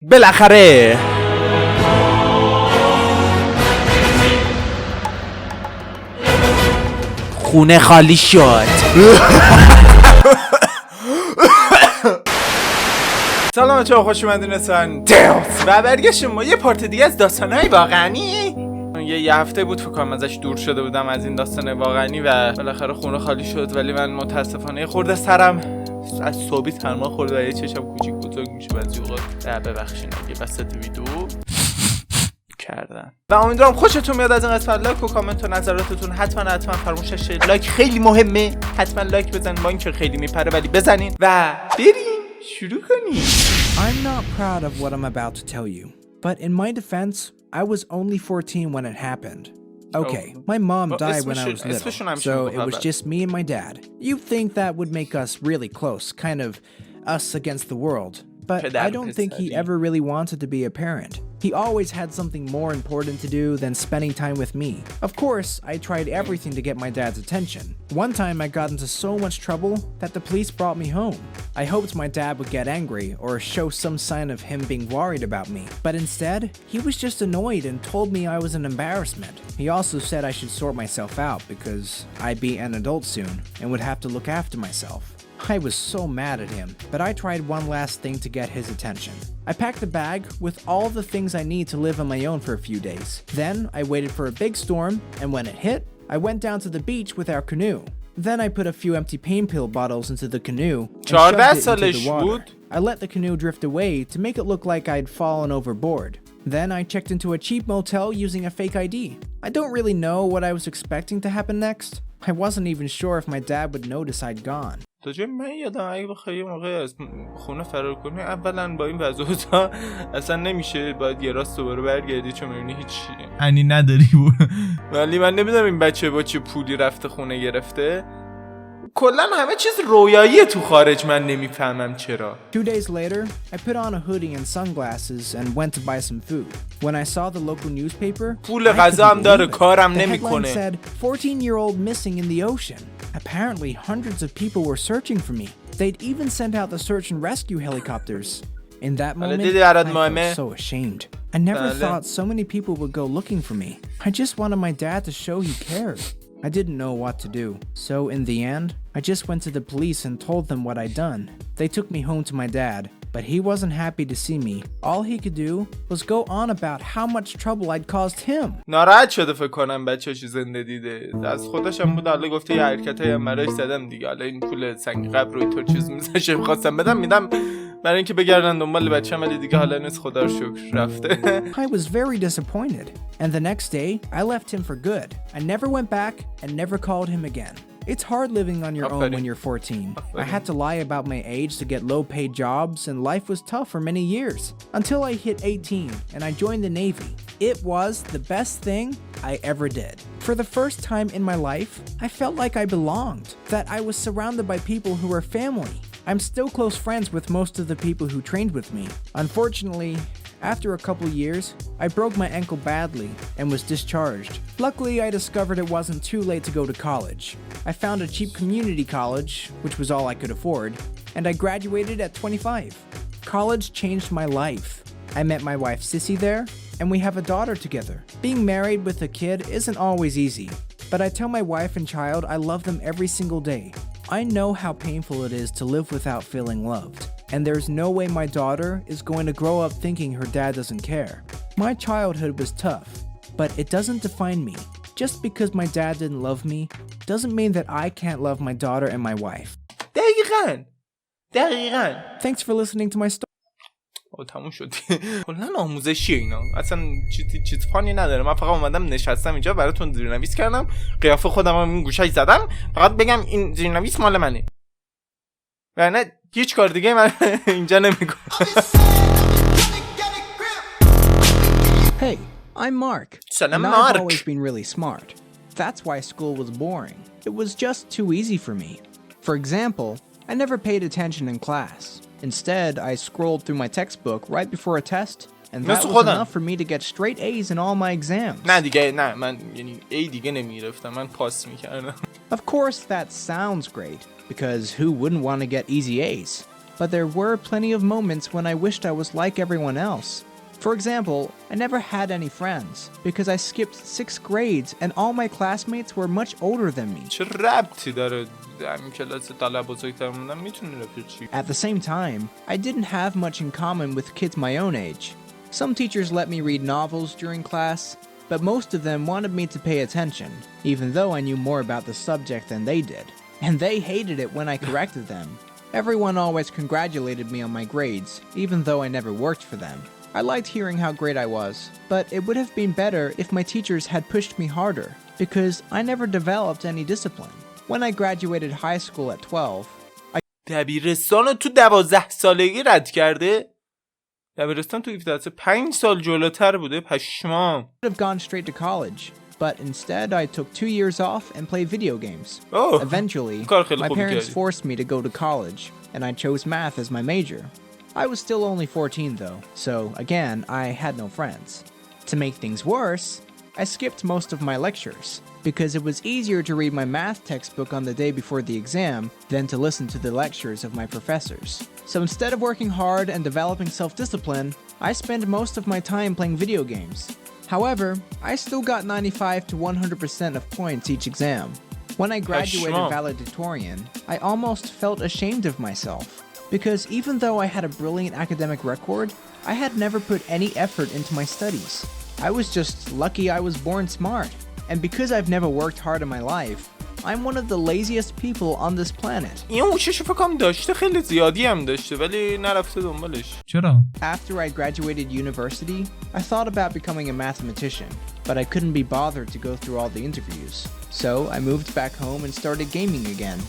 بالاخره خونه خالی شد. سلام بچه‌ها، خوش اومدین داستان TEOS و برگشتیم ما یه پارت دیگه از داستان‌های واقعنی. یه هفته بود فکر کنم ازش دور شده بودم از این داستان واقعنی و بالاخره خونه خالی شد، ولی من متاسفانه خورده سرم از صبحی سرما خورد و یه چشم کوچیک بزرگ میشه بعضی اوقات. ببخشید اگه وسط ویدیو کردم و امیدوارم خوشتون بیاد از این قسمت. لایک و کامنت و نظراتتون حتما فراموش نشه. لایک خیلی مهمه، حتما لایک بزنید با اینکه خیلی میپره ولی بزنین و بریم شروع کنیم. I'm not proud of what I'm about to tell you, but in my defense, I was only 14 when it happened. Okay, my mom died when I was little, so it was just me and my dad. You'd think that would make us really close, kind of us against the world. But I don't think he ever really wanted to be a parent. He always had something more important to do than spending time with me. Of course, I tried everything to get my dad's attention. One time I got into so much trouble that the police brought me home. I hoped my dad would get angry or show some sign of him being worried about me. But instead, he was just annoyed and told me I was an embarrassment. He also said I should sort myself out because I'd be an adult soon and would have to look after myself. I was so mad at him, but I tried one last thing to get his attention. I packed a bag with all the things I need to live on my own for a few days. Then I waited for a big storm, and when it hit, I went down to the beach with our canoe. Then I put a few empty pain pill bottles into the canoe and shoved it into the water. I let the canoe drift away to make it look like I'd fallen overboard. Then I checked into a cheap motel using a fake ID. I don't really know what I was expecting to happen next. I wasn't even sure if my dad would notice I'd gone. تا جای من یادم اگه بخوای یه موقع از خونه فرار کنی اولا با این وضعیت اصلا نمیشه، باید یه راست دوباره برگردی چون میبینی هیچ انی نداری ولی من نمیدونم این بچه با چه پولی رفته خونه گرفته. کلا همه چیز رویاییه تو خارج، من نمیفهمم چرا. 2 days later, I put on a hoodie and sunglasses and went to buy some food. When I saw the local newspaper, پول غذا هم داره کارم نمیکنه. The headline said 14-year-old missing in the ocean. Apparently, hundreds of people were searching for me. They'd even sent out the search and rescue helicopters. In that moment, I felt so ashamed. I never thought so many people would go looking for me. I just wanted my dad to show he cared. I didn't know what to do. So in the end, I just went to the police and told them what I'd done. They took me home to my dad, but he wasn't happy to see me. All he could do was go on about how much trouble I'd caused him. ناراحت شده فکر کنم بچه‌ش زنده دیده. از خودش هم بود، حالا گفته یه حرکتایی هم براش زدم دیگه. حالا این پول سنگ قبر رو اینطور چیز می‌ذاشه می‌خواستم بدم میدم برای اینکه بگردن دنبال بچه‌م، ولی دیگه حالا نیست، خدا رو شکر رفته. I was very disappointed, and the next day I left him for good. I never went back and never called him again. It's hard living on your own when you're 14. I had to lie about my age to get low-paid jobs, and life was tough for many years. Until I hit 18 and I joined the Navy. It was the best thing I ever did. For the first time in my life, I felt like I belonged, that I was surrounded by people who were family. I'm still close friends with most of the people who trained with me. Unfortunately, after a couple years, I broke my ankle badly and was discharged. Luckily, I discovered it wasn't too late to go to college. I found a cheap community college, which was all I could afford, and I graduated at 25. College changed my life. I met my wife Sissy there, and we have a daughter together. Being married with a kid isn't always easy, but I tell my wife and child I love them every single day. I know how painful it is to live without feeling loved, and there's no way my daughter is going to grow up thinking her dad doesn't care. My childhood was tough, but it doesn't define me. Just because my dad didn't love me doesn't mean that I can't love my daughter and my wife. دقیقاً. Thanks for listening to my story. تموم شد. کلا آموزشیه اینا، اصلا چیز فانی نداره. من فقط اومدم نشستم اینجا براتون زیرنویس کردم، قیافه خودم هم این گوشه‌ای زدم، فقط بگم این زیرنویس مال منه، نه هیچ کار دیگه من اینجا نمیکنم. Hey, I'm Mark. سلام and مارک. I've always been really smart. That's why school was boring. It was just too easy for me. For example, I never paid attention in class. Instead, I scrolled through my textbook right before a test, and that was enough for me to get straight A's in all my exams. نه دیگه نه، من یعنی A دیگه نمیگرفتم، من پاس میکردم. Of course, that sounds great, because who wouldn't want to get easy A's? but there were plenty of moments when I wished I was like everyone else. For example, I never had any friends because I skipped 6 grades and all my classmates were much older than me. چه ربطی داره همین کلاس طلب بزرگتر موندن میتونه رفیق چی؟ At the same time, I didn't have much in common with kids my own age. Some teachers let me read novels during class, but most of them wanted me to pay attention, even though I knew more about the subject than they did. And they hated it when I corrected them. Everyone always congratulated me on my grades, even though I never worked for them. I liked hearing how great I was, but it would have been better if my teachers had pushed me harder, because I never developed any discipline. When I graduated high school at 12, دبیرستان تو 12 سالگی رد کرده؟ دبیرستان تو 17 5 سال جلوتر بوده پشمام. I could have gone straight to college, but instead I took 2 years off and played video games. Oh, Eventually, my parents forced me to go to college, and I chose math as my major. I was still only 14 though, so again, I had no friends. To make things worse, I skipped most of my lectures, because it was easier to read my math textbook on the day before the exam than to listen to the lectures of my professors. So instead of working hard and developing self-discipline, I spent most of my time playing video games. However, I still got 95 to 100% of points each exam. When I graduated valedictorian, I almost felt ashamed of myself, because even though I had a brilliant academic record, I had never put any effort into my studies. I was just lucky I was born smart. And because I've never worked hard in my life, I'm one of the laziest people on this planet. این هوشش فکر کنم داشته خیلی زیادی هم داشته ولی نرفته دنبالش. چرا؟ After I graduated university, I thought about becoming a mathematician, but I couldn't be bothered to go through all the interviews. So I moved back home and started gaming again.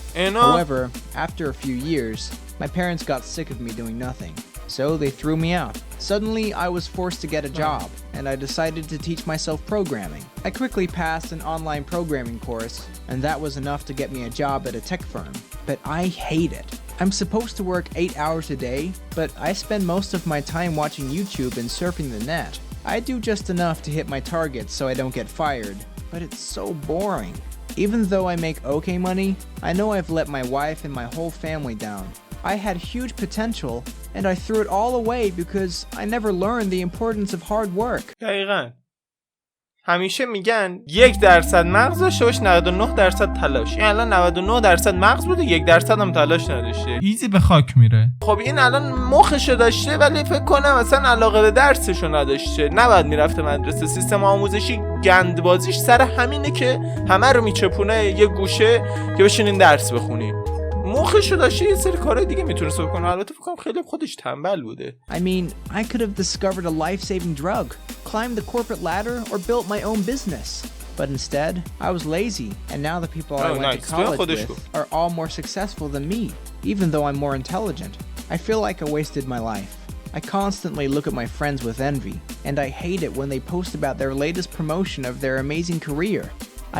However, after a few years, my parents got sick of me doing nothing. So they threw me out. Suddenly, I was forced to get a job, and I decided to teach myself programming. I quickly passed an online programming course, and that was enough to get me a job at a tech firm. But I hate it. I'm supposed to work 8 hours a day, but I spend most of my time watching YouTube and surfing the net. I do just enough to hit my targets so I don't get fired, but it's so boring. Even though I make okay money, I know I've let my wife and my whole family down. I had huge potential, and I threw it all away because I never learned the importance of hard work. دقیقاً. همیشه میگن 1% مغز داشته باش 99% تلاش. این الان 99% مغز بوده 1% هم تلاش نداشته. ایزی به خاک میره. خب این الان مخشو داشته ولی فکر کنم مثلا علاقه به درسشو نداشته. نباید میرفته مدرسه. سیستم آموزشی گندبازیش سر همینه که همه رو میچپونه یه گوشه که بشینین درس بخونین. مخشو داشته یه سری کارهای دیگه میتونست بکنه. البته فکر کنم خیلی خودش تنبل بوده. I mean, I could have discovered a life-saving drug, climbed the corporate ladder, or built my own business. But instead, I was lazy, and now the people I went to college with are all more successful than me, even though I'm more intelligent. I feel like I wasted my life. I constantly look at my friends with envy, and I hate it when they post about their latest promotion of their amazing career.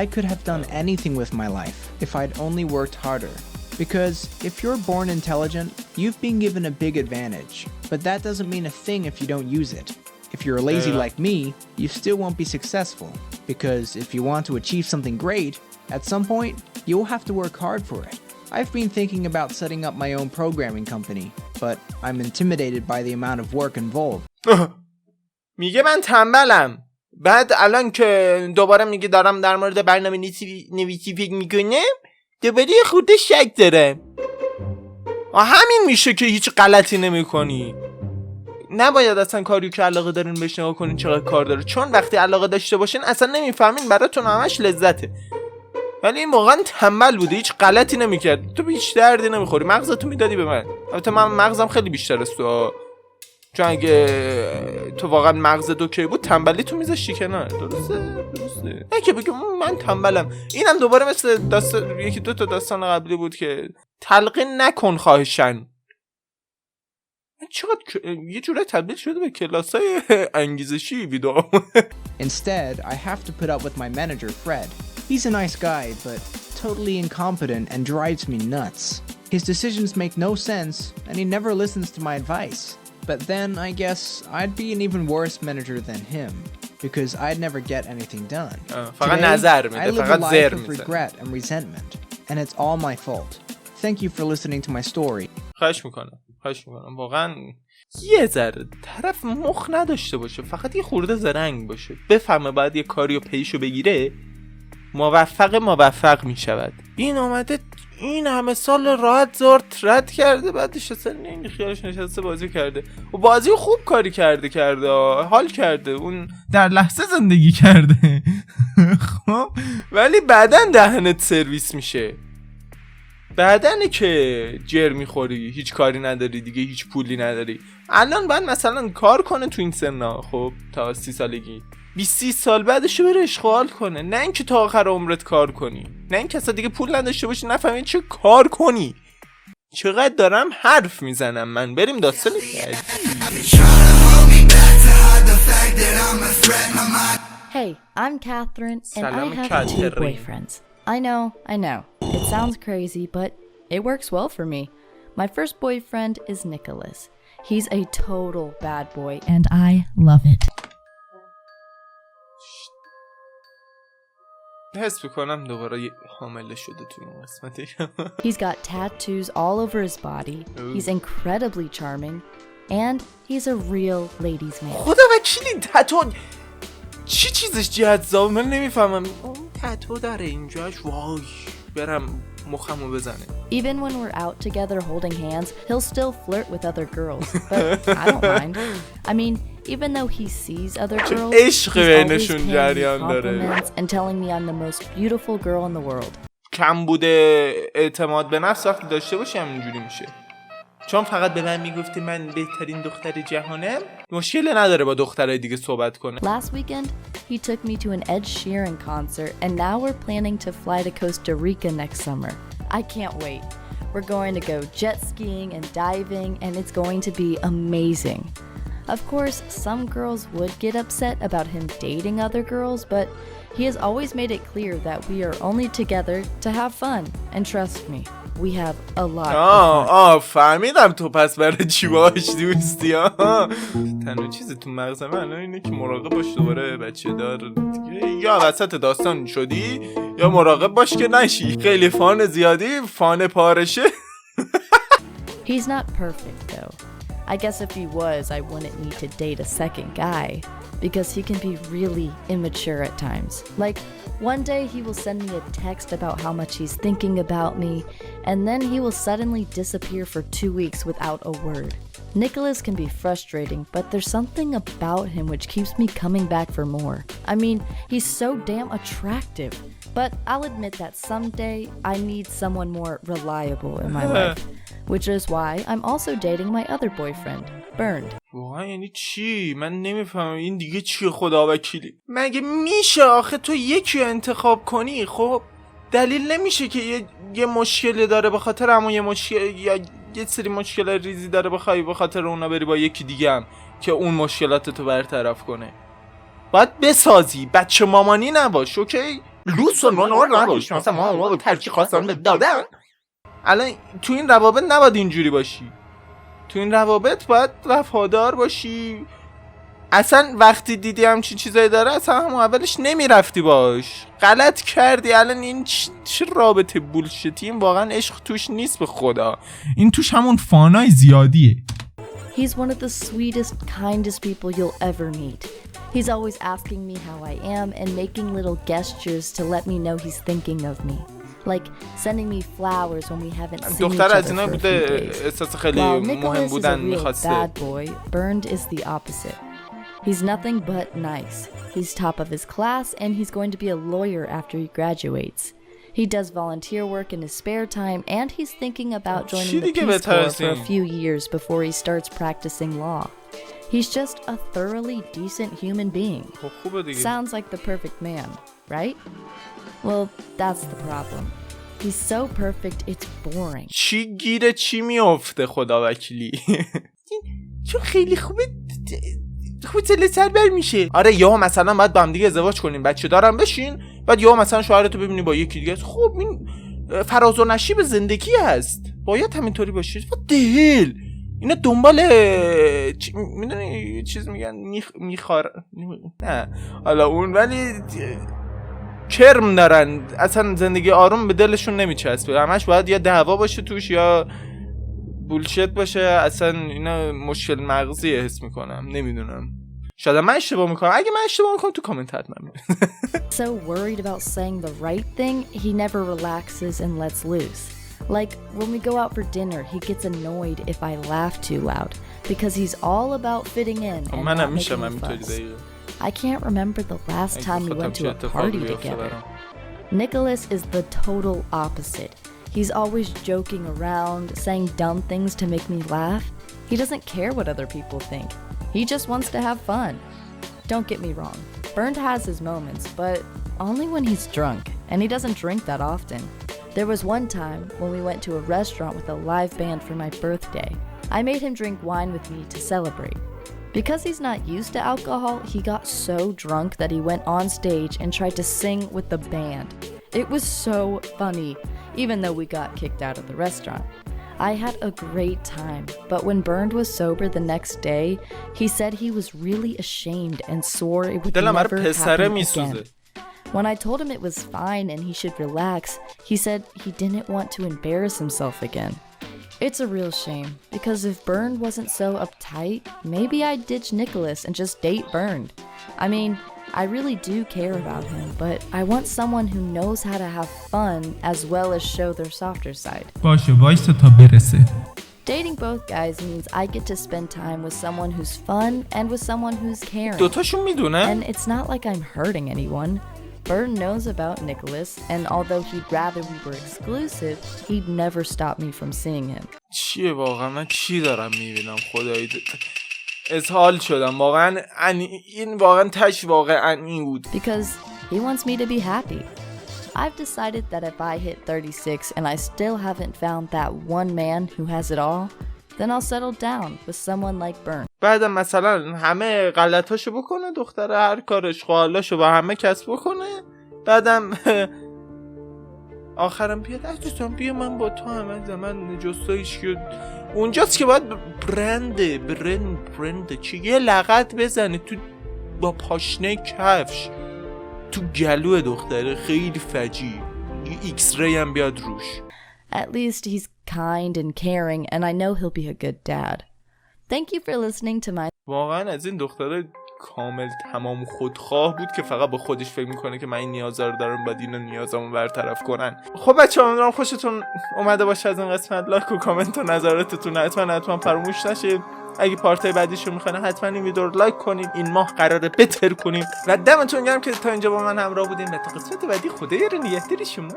I could have done anything with my life if I'd only worked harder. Because if you're born intelligent, you've been given a big advantage. But that doesn't mean a thing if you don't use it. If you're lazy like me, you still won't be successful. Because if you want to achieve something great, at some point, you'll have to work hard for it. I've been thinking about setting up my own programming company, but I'm intimidated by the amount of work involved. میگه من تنبلم. بعد الان که دوباره میگه دارم در مورد برنامه نویسی فکر میکنم دوباره خود شک دارم. همین میشه که هیچ غلطی نمی کنی. نباید اصلا کاری که علاقه دارین بهش نگاه کنین چقدر کار داره، چون وقتی علاقه داشته باشین اصلا نمیفهمین براتون همش لذته. ولی این واقعا تنبل بوده، هیچ غلطی نمیکرد، تو هیچ دردی نمیخوری، مغزتو میدادی به من. البته من مغزم خیلی بیشتر از تو، چون اگه تو واقعا مغزت اوکی بود تنبلی تو میذاشتی کنار. درسته نه که بگم من تنبلم. اینم دوباره مثل داستان یکی دو تا داستان قبلی بود که تلقین نکن خواهشن. چقدر یه جوره تبدیل شده به کلاسای انگیزشی ویدیو. Instead, I have to put up with my manager Fred. He's a nice guy, but totally incompetent and drives me nuts. His decisions make no sense, and he never listens to my advice. But then, I guess, I'd be an even worse manager than him, because I'd never get anything done. Today, I live a life of regret and resentment, and it's all my fault. Thank you for listening to my story. خواهش میکنم. خواهش میکنم واقعا یه ذره طرف مخ نداشته باشه، فقط یه خورده زرنگ باشه، بفهمه باید یه کاری و پیشو بگیره، موفق میشود. این اومده این همه سال راحت زارت رد کرده، بعدش اصلا این خیالش نشسته بازی کرده و بازی خوب کاری کرده حال کرده، اون در لحظه زندگی کرده خب ولی بعدن دهنت سرویس میشه، بعدنه که جر میخوری، هیچ کاری نداری دیگه، هیچ پولی نداری. الان باید مثلا کار کنه تو این سنا، خب تا 30 سالگی 20 سال بعدش بره اشغال کنه، نه اینکه تا آخر عمرت کار کنی، نه اینکه اصلا دیگه پول نداشته باشی نفهمی چه کار کنی. چقدر دارم حرف میزنم من، بریم داستان بعدی. Hey, I'm Catherine and I have 2 boyfriends. I know. It sounds crazy, but it works well for me. My first boyfriend is Nicholas. He's a total bad boy and I love it. حس میکنم دوباره حامله شده تو این قسمتی. He's got tattoos all over his body. He's incredibly charming and he's a real ladies man. خدا وکیلی تتو چی چیزش جذاب من نمیفهمم. اون تتو داره اینجاش، وای برم مخمو بزنه. Even when we're out together holding hands, he'll still flirt with other girls, but I don't mind. I mean, even though he sees other girls, he's always paying me compliments and telling me I'm the most beautiful girl in the world. کم بوده اعتماد به نفس وقتی داشته باشی همینجوری میشه، چون فقط به من میگفتی من بهترین دختر جهانم، مشکلی نداره با دخترای دیگه صحبت کنه. Last weekend, he took me to an Ed Sheeran concert and now we're planning to fly to Costa Rica next summer. I can't wait. We're going to go jet skiing and diving and it's going to be amazing. Of course, some girls would get upset about him dating other girls, but he has always made it clear that we are only together to have fun. And trust me, we have a lot of fun. فهمیدم تو پس برای چی باش دوستی ها. تنها چیزی تو مغز من اینه که مراقب باش دوباره بچه دار دیگه، یا وسط داستان شدی یا مراقب باش که نشی، خیلی فان زیادی فان پارشه. He's not perfect though. I guess if he was, I wouldn't need to date a second guy, because he can be really immature at times. Like, one day he will send me a text about how much he's thinking about me, and then he will suddenly disappear for 2 weeks without a word. Nicholas can be frustrating, but there's something about him which keeps me coming back for more. I mean, he's so damn attractive, but I'll admit that someday I need someone more reliable in my life. Which is why I'm also dating my other boyfriend, Burned. واقعا یعنی چی؟ من نمیفهمم این دیگه چیه خدا وکیلی. مگه میشه آخه تو یکی رو انتخاب کنی؟ خب دلیل نمیشه که یه مشکلی داره به خاطر همون یه مشکل یا یه سری مشکل ریزی داره بخوای به خاطر اونا بری با یکی دیگه هم که اون مشکلاتتو برطرف کنه. باید بسازی، بچه مامانی نباش، اوکی؟ لوسون نباش، مثلا ما ترجیح خواستم دادن. الان تو این روابط نباید اینجوری باشی، تو این روابط باید وفادار باشی. اصلا وقتی دیدی همچین چیزایی داره اصلا همون اولش نمیرفتی باش، غلط کردی. الان این چه رابطه بولشتی، این واقعا عشق توش نیست به خدا، این توش همون فانای زیادیه. He's one of the sweetest, kindest people you'll ever meet. He's always asking me how I am and making little gestures to let me know he's thinking of me. Like sending me flowers when we haven't seen each other for a few days. While Nicholas is a real bad boy, Burned is the opposite. He's nothing but nice. He's top of his class and he's going to be a lawyer after he graduates. He does volunteer work in his spare time and he's thinking about joining the Peace Corps for a few years before he starts practicing law. He's just a thoroughly decent human being. Sounds like the perfect man, right? Well, that's the problem. He's so perfect, it's boring. چی گیره چی میافته خدا وکیلی. چون خیلی خوبه خوب سر بر میشه. آره یا مثلا باید با هم دیگه ازدواج کنیم بچه دارم بشین، بعد یا مثلا شوهرتو ببینی با یکی دیگه. خب این فراز و نشیب زندگی هست، باید همینطوری باشه. دل اینا دنبال میدونی چیز میگن نه حالا اون، ولی کرم دارن، اصلا زندگی آروم به دلشون نمیچسبه، همش باید یا دعوا باشه توش یا بولشت باشه، اصلا اینا مشکل مغزیه حس میکنم، نمیدونم، شاید من اشتباه میکنم، اگه من اشتباه میکنم تو کامنت حتما So worried about saying the right thing, he never relaxes and lets loose. Like when we go out for dinner, he gets annoyed if I laugh too loud because he's all about fitting in and not making a fuss. I can't remember the last time we went to a party together. Nicholas is the total opposite. He's always joking around, saying dumb things to make me laugh. He doesn't care what other people think. He just wants to have fun. Don't get me wrong. Bernd has his moments, but only when he's drunk, and he doesn't drink that often. There was one time when we went to a restaurant with a live band for my birthday. I made him drink wine with me to celebrate. Because he's not used to alcohol, he got so drunk that he went on stage and tried to sing with the band. It was so funny, even though we got kicked out of the restaurant. I had a great time, but when Bernd was sober the next day, he said he was really ashamed and swore it would never happen again. When I told him it was fine and he should relax, he said he didn't want to embarrass himself again. It's a real shame, because if Bernd wasn't so uptight, maybe I'd ditch Nicholas and just date Bernd. I mean, I really do care about him, but I want someone who knows how to have fun as well as show their softer side. باشه وایسا تا برسه. Dating both guys means I get to spend time with someone who's fun and with someone who's caring. دوتاشون میدونه؟ And it's not like I'm hurting anyone. Bernd knows about Nicholas, and although he'd rather we were exclusive, he'd never stop me from seeing him. چیه واقعا؟ من چی دارم میبینم خدایی؟ اسهال شدم واقعا. این واقعا تش واقعنی بود. Because he wants me to be happy. I've decided that if I hit 36 and I still haven't found that one man who has it all, then I'll settle down with someone like Bernd. بعدم مثلا همه غلطاشو بکنه دختره، هر کارش خالاشو با همه کس بکنه، بعدم آخرم بیاد عزیزم بیا من با تو همه زمان جستایش که اونجاست که باید برند چی یه لغت بزنه تو با پاشنه کفش تو گلو دختره، خیلی فجیع، یه ایکس ری هم بیاد روش. At least he's kind and caring, and I know he'll be a good dad. Thank you for listening to my... واقعا از این دختره کامل تمام خودخواه بود که فقط با خودش فکر میکنه که من این نیازا رو دارم، باید اینو نیازمو برطرف کنن. خب بچه‌ها امیدوارم خوشتون اومده باشه از این قسمت. لایک و کامنت و نظراتتون حتما فراموش نشه. اگه پارتای بعدیشو میخواین حتما این ویدیو رو لایک کنید. این ماه قراره بترکونید و دمتون گرم که تا اینجا با من همراه بودین و تا قسمت بعدی خدای رو نگهداری شما.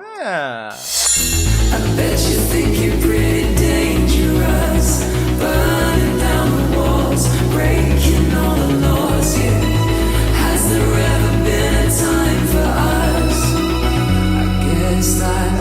I bet you think you're pretty dangerous, burning down the walls, breaking all the laws. Yeah, has there ever been a time for us? I guess that